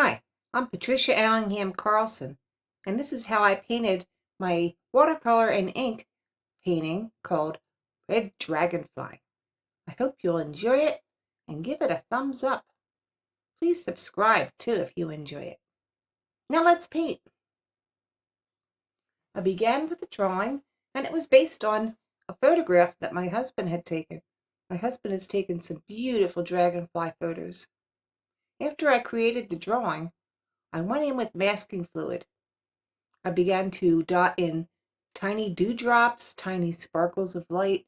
Hi, I'm Patricia Allingham Carlson, and this is how I painted my watercolor and ink painting called Red Dragonfly. I hope you'll enjoy it and give it a thumbs up. Please subscribe too if you enjoy it. Now let's paint. I began with a drawing, and it was based on a photograph that my husband had taken. My husband has taken some beautiful dragonfly photos. After I created the drawing, I went in with masking fluid. I began to dot in tiny dewdrops, tiny sparkles of light,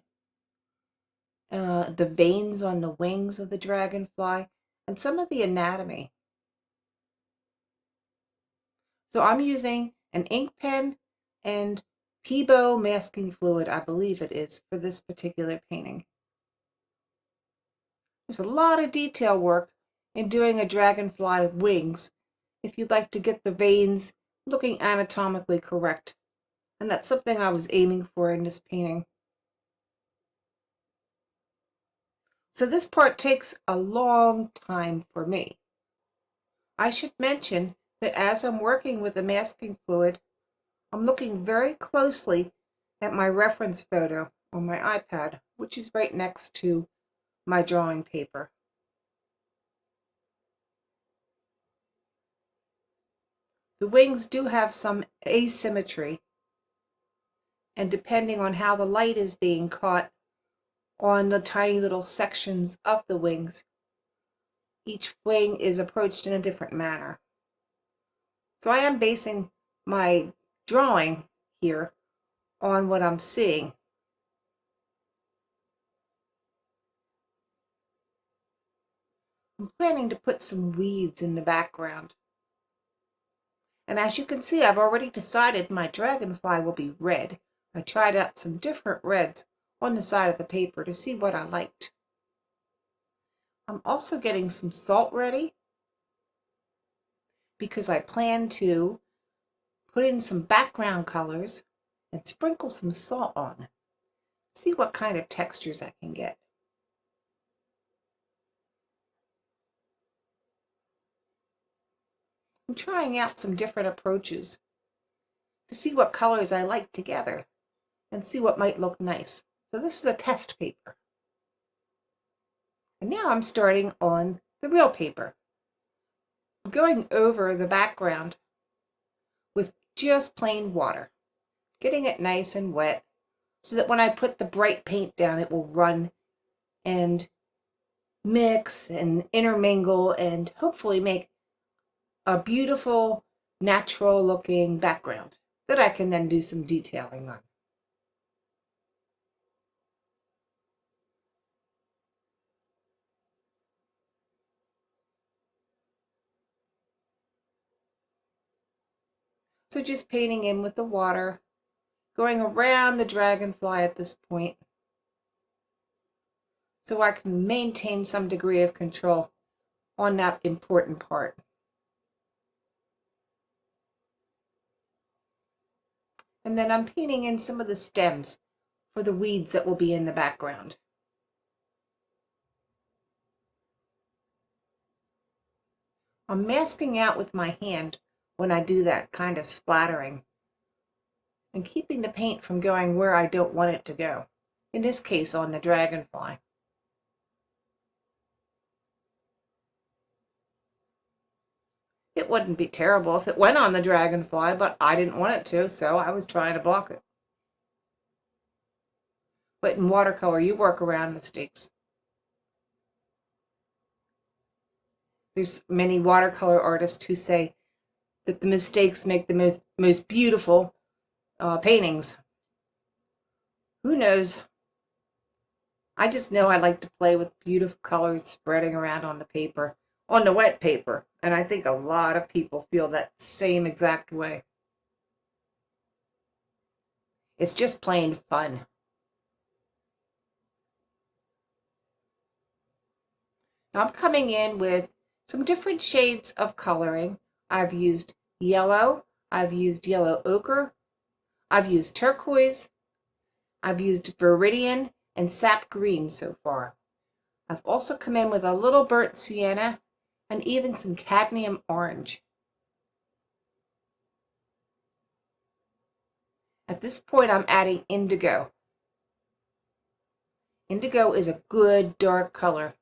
the veins on the wings of the dragonfly, and some of the anatomy. So I'm using an ink pen and Peebo masking fluid, I believe it is, for this particular painting. There's a lot of detail work in doing a dragonfly wings if you'd like to get the veins looking anatomically correct. And that's something I was aiming for in this painting. So this part takes a long time for me. I should mention that as I'm working with the masking fluid, I'm looking very closely at my reference photo on my iPad, which is right next to my drawing paper. The wings do have some asymmetry, and depending on how the light is being caught on the tiny little sections of the wings, each wing is approached in a different manner. So I am basing my drawing here on what I'm seeing. I'm planning to put some weeds in the background. And as you can see, I've already decided my dragonfly will be red. I tried out some different reds on the side of the paper to see what I liked. I'm also getting some salt ready because I plan to put in some background colors and sprinkle some salt on. See what kind of textures I can get. I'm trying out some different approaches to see what colors I like together and see what might look nice. So this is a test paper. And now I'm starting on the real paper. I'm going over the background with just plain water, getting it nice and wet so that when I put the bright paint down, it will run and mix and intermingle and hopefully make a beautiful, natural looking background that I can then do some detailing on. So just painting in with the water, going around the dragonfly at this point so I can maintain some degree of control on that important part. And then I'm painting in some of the stems for the weeds that will be in the background. I'm masking out with my hand when I do that kind of splattering and keeping the paint from going where I don't want it to go, in this case on the dragonfly. It wouldn't be terrible if it went on the dragonfly, but I didn't want it to, so I was trying to block it. But in watercolor, you work around mistakes. There's many watercolor artists who say that the mistakes make the most beautiful paintings. Who knows? I just know I like to play with beautiful colors spreading around on the paper, on the wet paper, and I think a lot of people feel that same exact way. It's just plain fun. Now I'm coming in with some different shades of coloring. I've used yellow, I've used yellow ochre, I've used turquoise, I've used viridian and sap green so far. I've also come in with a little burnt sienna and even some cadmium orange. At this point, I'm adding indigo. Indigo is a good dark color.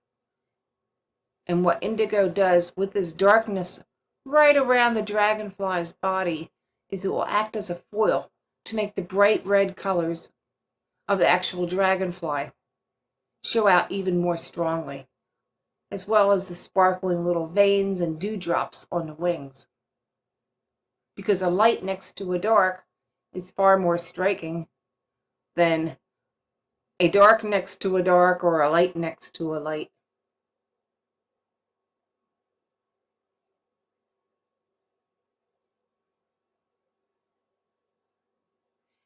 And what indigo does with this darkness right around the dragonfly's body is it will act as a foil to make the bright red colors of the actual dragonfly show out even more strongly, as well as the sparkling little veins and dewdrops on the wings. Because a light next to a dark is far more striking than a dark next to a dark or a light next to a light.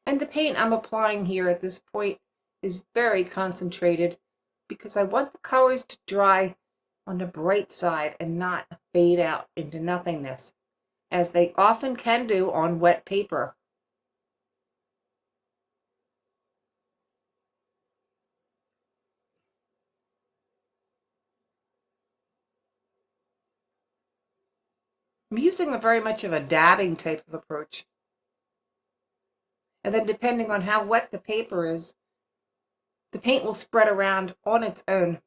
And the paint I'm applying here at this point is very concentrated because I want the colors to dry on the bright side and not fade out into nothingness, as they often can do on wet paper. I'm using very much of a dabbing type of approach. And then depending on how wet the paper is, the paint will spread around on its own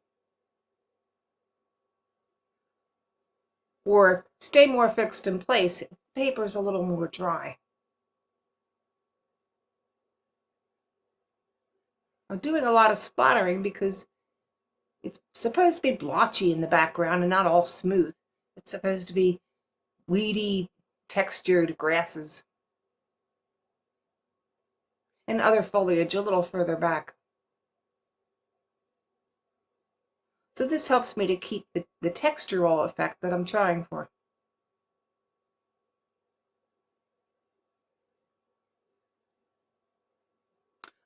or stay more fixed in place if the paper is a little more dry. I'm doing a lot of splattering because it's supposed to be blotchy in the background and not all smooth. It's supposed to be weedy, textured grasses and other foliage a little further back. So this helps me to keep the textural effect that I'm trying for.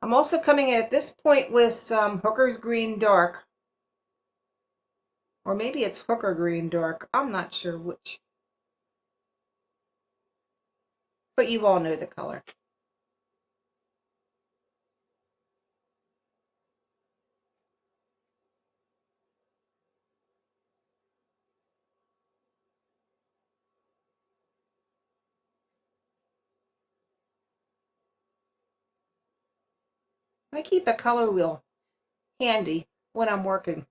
I'm also coming in at this point with some Hooker's Green Dark. Or maybe it's Hooker Green Dark. I'm not sure which. But you all know the color. I keep a color wheel handy when I'm working.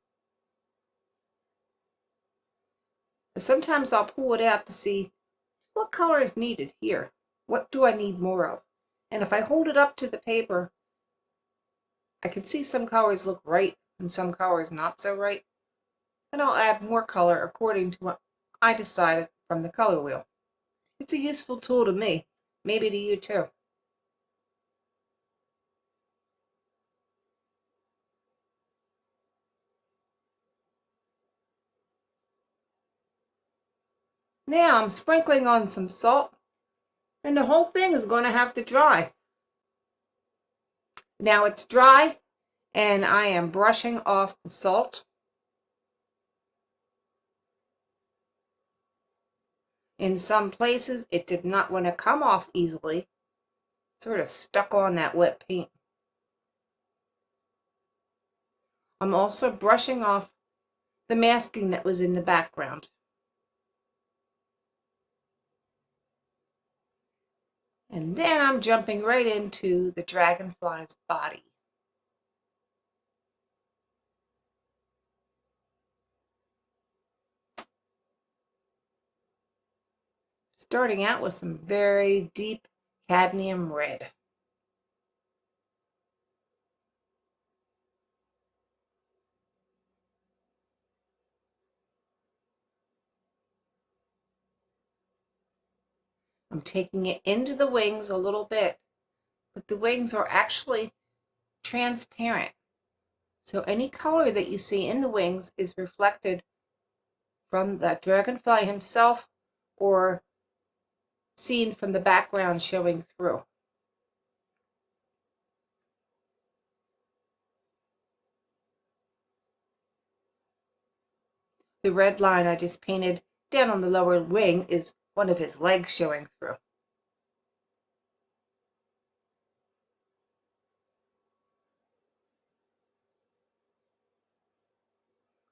Sometimes I'll pull it out to see what color is needed here. What do I need more of? And if I hold it up to the paper, I can see some colors look right and some colors not so right. And I'll add more color according to what I decided from the color wheel. It's a useful tool to me, maybe to you too. Now I'm sprinkling on some salt, and the whole thing is going to have to dry. Now it's dry, and I am brushing off the salt. In some places, it did not want to come off easily. It sort of stuck on that wet paint. I'm also brushing off the masking that was in the background. And then I'm jumping right into the dragonfly's body. Starting out with some very deep cadmium red. I'm taking it into the wings a little bit, but the wings are actually transparent. So any color that you see in the wings is reflected from the dragonfly himself or seen from the background showing through. The red line I just painted down on the lower wing is one of his legs showing through.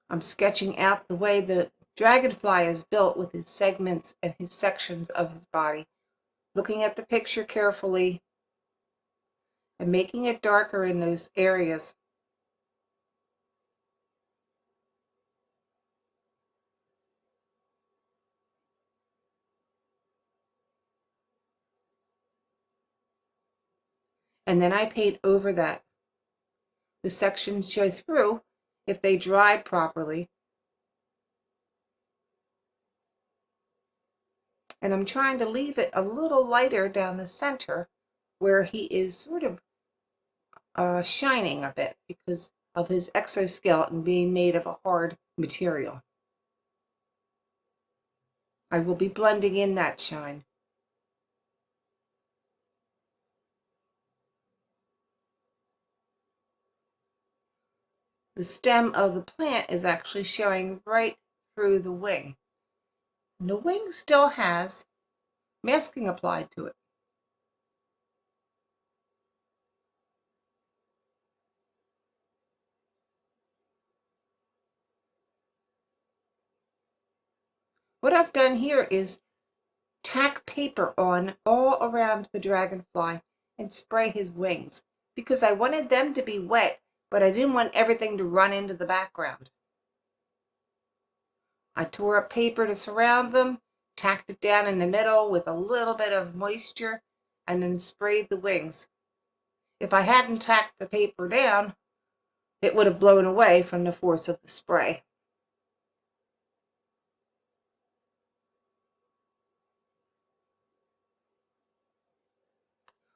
I'm sketching out the way the Dragonfly is built with his segments and his sections of his body, looking at the picture carefully and making it darker in those areas. And then I paint over that. The sections show through if they dried properly. And I'm trying to leave it a little lighter down the center where he is sort of shining a bit because of his exoskeleton being made of a hard material. I will be blending in that shine. The stem of the plant is actually showing right through the wing. And the wing still has masking applied to it. What I've done here is tack paper on all around the dragonfly and spray his wings because I wanted them to be wet, but I didn't want everything to run into the background. I tore up paper to surround them, tacked it down in the middle with a little bit of moisture, and then sprayed the wings. If I hadn't tacked the paper down, it would have blown away from the force of the spray.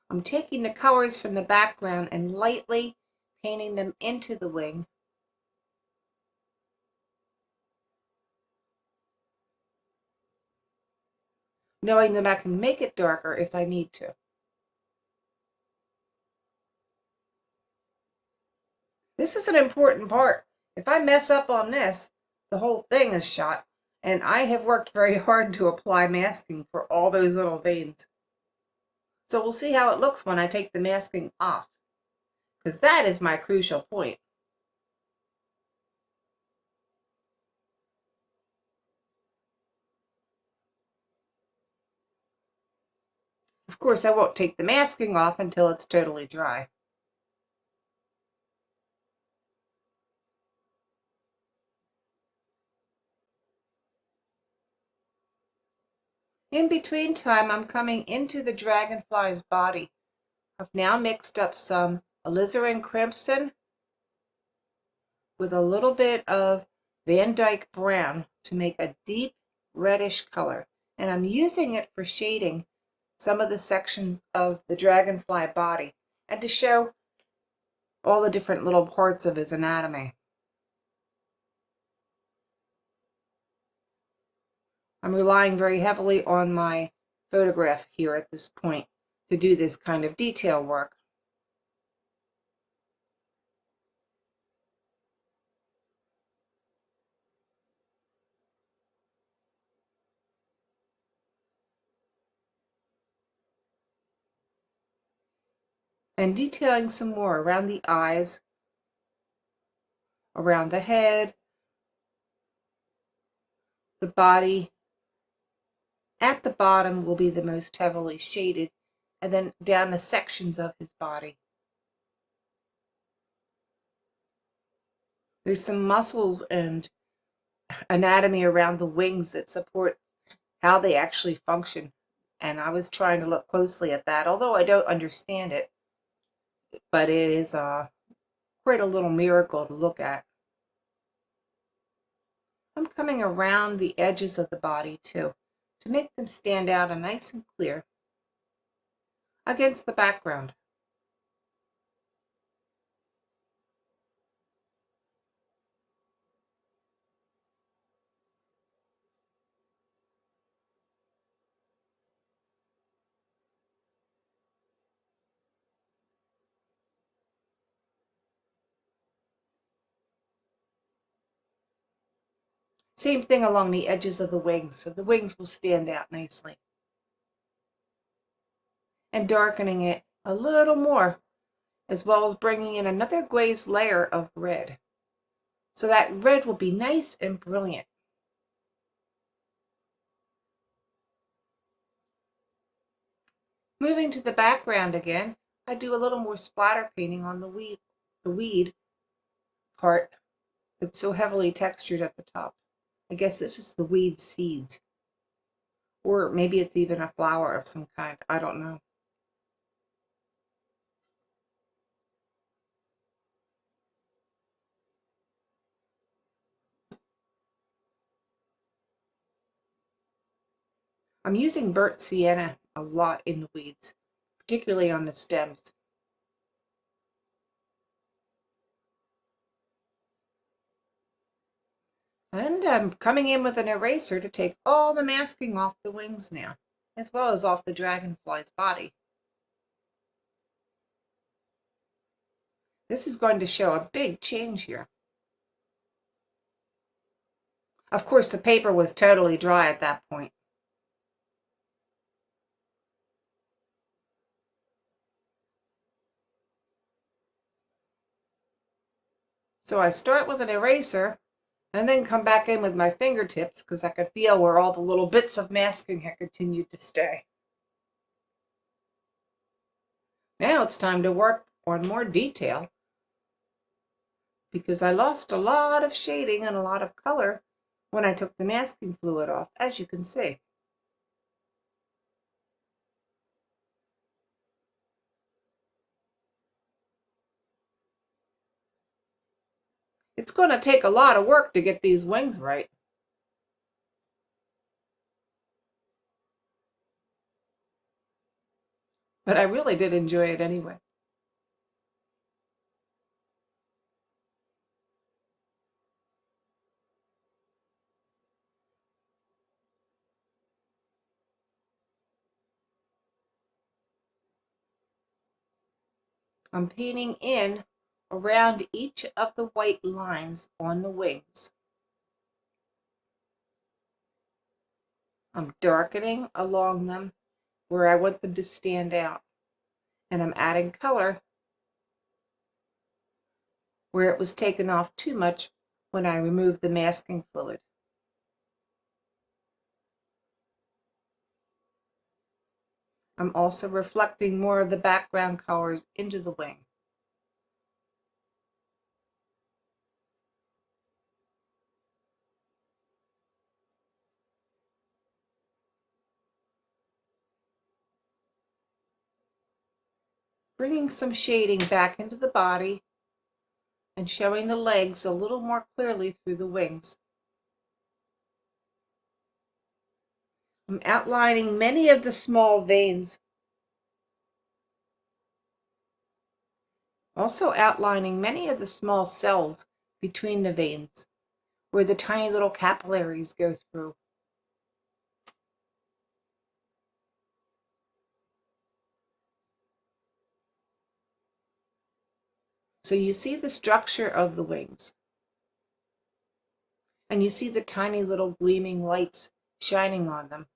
I'm taking the colors from the background and lightly painting them into the wing. Knowing that I can make it darker if I need to. This is an important part. If I mess up on this, the whole thing is shot, and I have worked very hard to apply masking for all those little veins. So we'll see how it looks when I take the masking off, because that is my crucial point. Of course, I won't take the masking off until it's totally dry. In between time, I'm coming into the dragonfly's body. I've now mixed up some alizarin crimson with a little bit of Van Dyke brown to make a deep reddish color. And I'm using it for shading some of the sections of the dragonfly body and to show all the different little parts of his anatomy. I'm relying very heavily on my photograph here at this point to do this kind of detail work. And detailing some more around the eyes, around the head, the body. At the bottom will be the most heavily shaded, and then down the sections of his body. There's some muscles and anatomy around the wings that support how they actually function. And I was trying to look closely at that, although I don't understand it. But it is quite a little miracle to look at. I'm coming around the edges of the body too, to make them stand out and nice and clear against the background. Same thing along the edges of the wings, so the wings will stand out nicely. And darkening it a little more, as well as bringing in another glazed layer of red. So that red will be nice and brilliant. Moving to the background again, I do a little more splatter painting on the weed part that's so heavily textured at the top. I guess this is the weed seeds. Or maybe it's even a flower of some kind. I don't know. I'm using burnt sienna a lot in the weeds, particularly on the stems. And I'm coming in with an eraser to take all the masking off the wings now, as well as off the dragonfly's body. This is going to show a big change here. Of course, the paper was totally dry at that point. So I start with an eraser and then come back in with my fingertips because I could feel where all the little bits of masking had continued to stay. Now it's time to work on more detail because I lost a lot of shading and a lot of color when I took the masking fluid off, as you can see. It's going to take a lot of work to get these wings right. But I really did enjoy it anyway. I'm painting in around each of the white lines on the wings. I'm darkening along them where I want them to stand out. And I'm adding color where it was taken off too much when I removed the masking fluid. I'm also reflecting more of the background colors into the wing. Bringing some shading back into the body and showing the legs a little more clearly through the wings. I'm outlining many of the small veins, also outlining many of the small cells between the veins where the tiny little capillaries go through. So you see the structure of the wings. And you see the tiny little gleaming lights shining on them.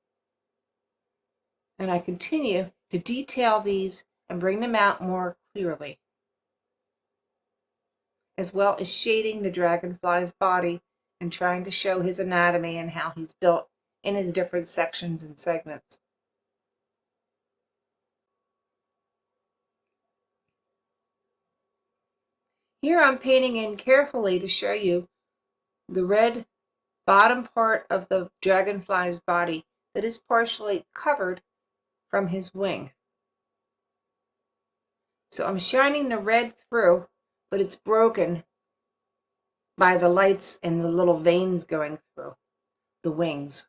And I continue to detail these and bring them out more clearly, as well as shading the dragonfly's body and trying to show his anatomy and how he's built in his different sections and segments. Here I'm painting in carefully to show you the red bottom part of the dragonfly's body that is partially covered from his wing. So I'm shining the red through, but it's broken by the lights and the little veins going through the wings.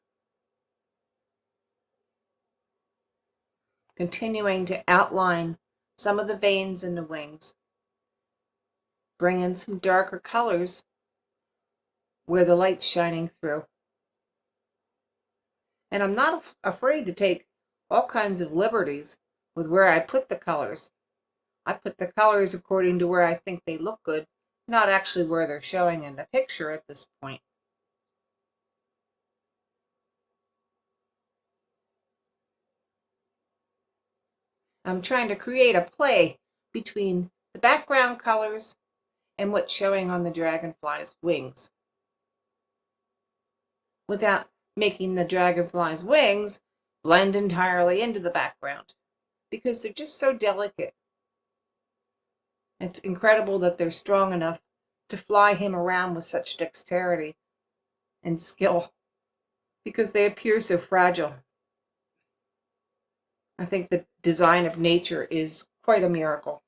Continuing to outline some of the veins in the wings. Bring in some darker colors where the light's shining through. And I'm not afraid to take all kinds of liberties with where I put the colors. I put the colors according to where I think they look good, not actually where they're showing in the picture at this point. I'm trying to create a play between the background colors and what's showing on the dragonfly's wings, without making the dragonfly's wings blend entirely into the background. because they're just so delicate. It's incredible that they're strong enough to fly him around with such dexterity and skill, because they appear so fragile. I think the design of nature is quite a miracle.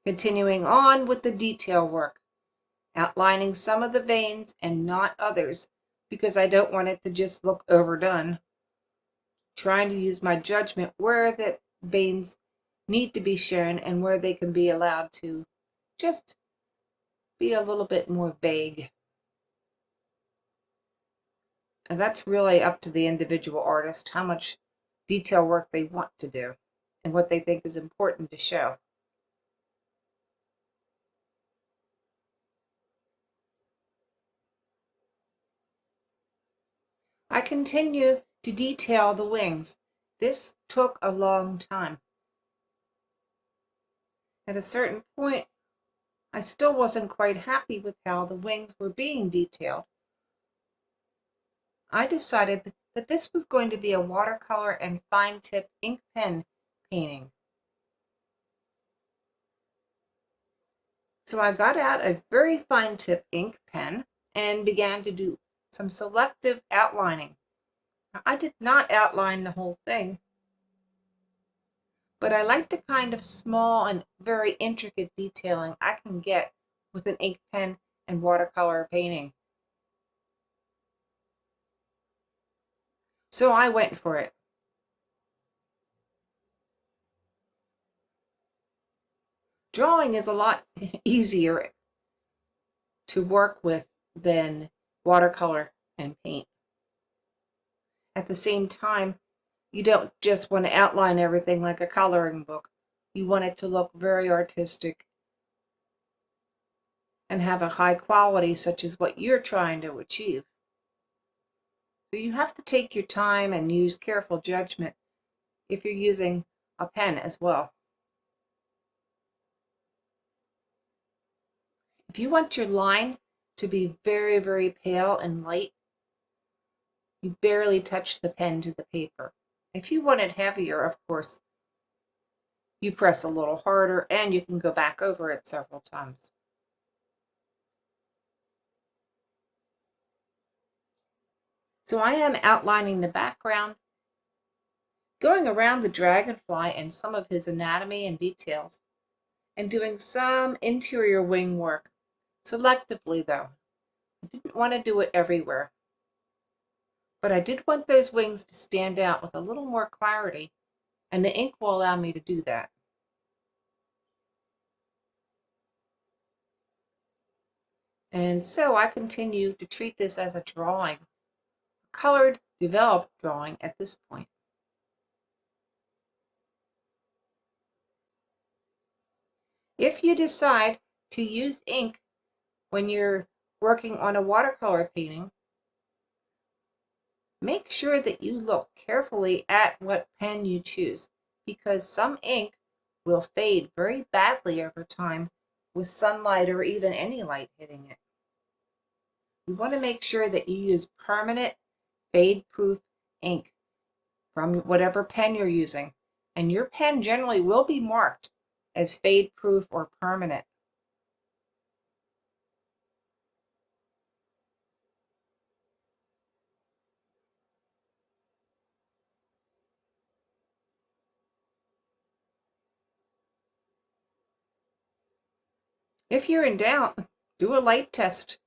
Continuing on with the detail work, outlining some of the veins and not others, because I don't want it to just look overdone. Trying to use my judgment where the veins need to be shown and where they can be allowed to just be a little bit more vague. And that's really up to the individual artist, how much detail work they want to do and what they think is important to show. I continue to detail the wings. This took a long time. At a certain point, I still wasn't quite happy with how the wings were being detailed. I decided that this was going to be a watercolor and fine tip ink pen painting. So I got out a very fine tip ink pen and began to do some selective outlining. I did not outline the whole thing, but I like the kind of small and very intricate detailing I can get with an ink pen and watercolor painting. So I went for it. Drawing is a lot easier to work with than watercolor and paint. At the same time, you don't just want to outline everything like a coloring book. You want it to look very artistic and have a high quality such as what you're trying to achieve. So you have to take your time and use careful judgment if you're using a pen as well. If you want your line to be very, very pale and light, you barely touch the pen to the paper. If you want it heavier, of course, you press a little harder and you can go back over it several times. So I am outlining the background, going around the dragonfly and some of his anatomy and details, and doing some interior wing work, selectively though. I didn't want to do it everywhere, but I did want those wings to stand out with a little more clarity, and the ink will allow me to do that. And so I continue to treat this as a drawing, a colored, developed drawing at this point. If you decide to use ink when you're working on a watercolor painting, make sure that you look carefully at what pen you choose, because some ink will fade very badly over time with sunlight or even any light hitting it. You want to make sure that you use permanent fade-proof ink from whatever pen you're using, and your pen generally will be marked as fade-proof or permanent. If you're in doubt, do a light test.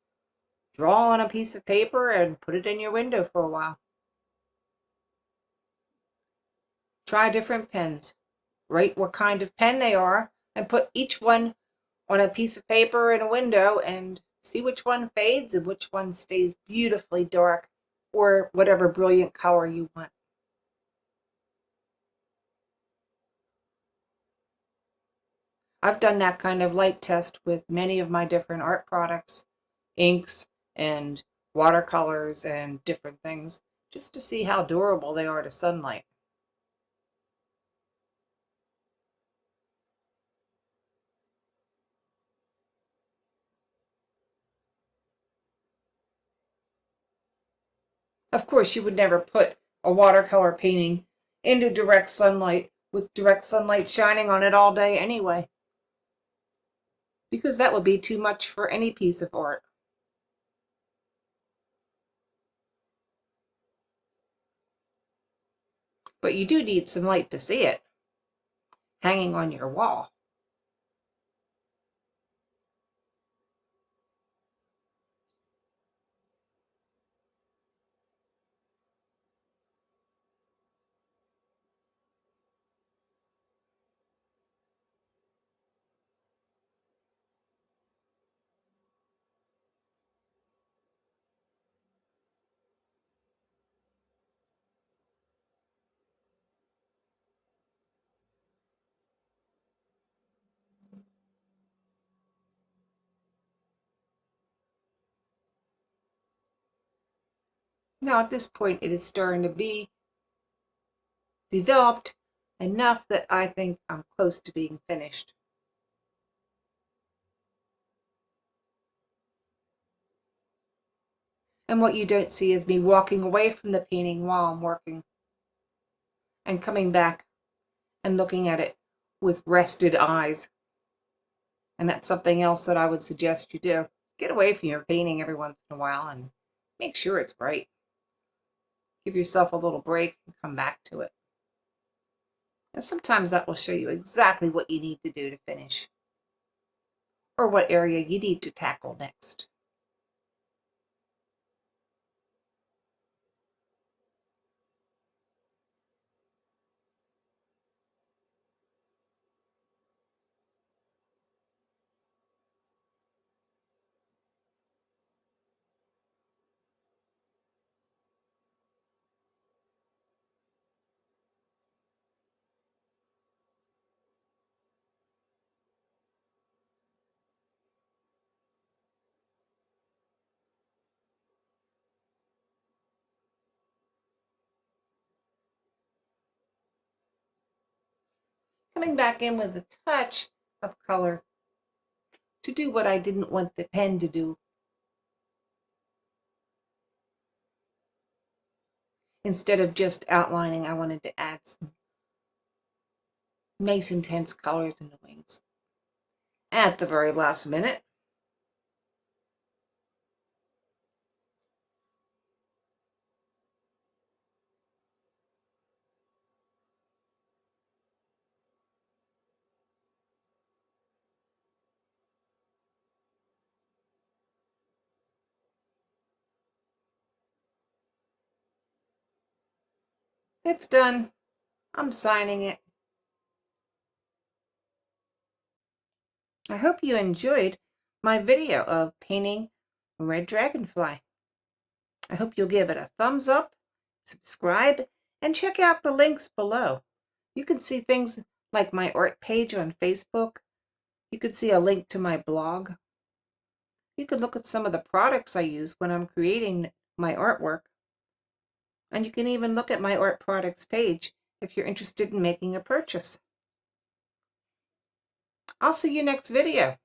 Draw on a piece of paper and put it in your window for a while. Try different pens. Write what kind of pen they are and put each one on a piece of paper in a window and see which one fades and which one stays beautifully dark or whatever brilliant color you want. I've done that kind of light test with many of my different art products, inks and watercolors and different things, just to see how durable they are to sunlight. Of course, you would never put a watercolor painting into direct sunlight with direct sunlight shining on it all day anyway, because that would be too much for any piece of art. But you do need some light to see it hanging on your wall. Now at this point it is starting to be developed enough that I think I'm close to being finished. And what you don't see is me walking away from the painting while I'm working and coming back and looking at it with rested eyes. And that's something else that I would suggest you do. Get away from your painting every once in a while and make sure it's right. Give yourself a little break and come back to it. And sometimes that will show you exactly what you need to do to finish, or what area you need to tackle next. Coming back in with a touch of color to do what I didn't want the pen to do. Instead of just outlining, I wanted to add some nice intense colors in the wings at the very last minute. It's done. I'm signing it. I hope you enjoyed my video of painting Red Dragonfly. I hope you'll give it a thumbs up, subscribe, and check out the links below. You can see things like my art page on Facebook. You can see a link to my blog. You can look at some of the products I use when I'm creating my artwork. And you can even look at my art products page if you're interested in making a purchase. I'll see you next video.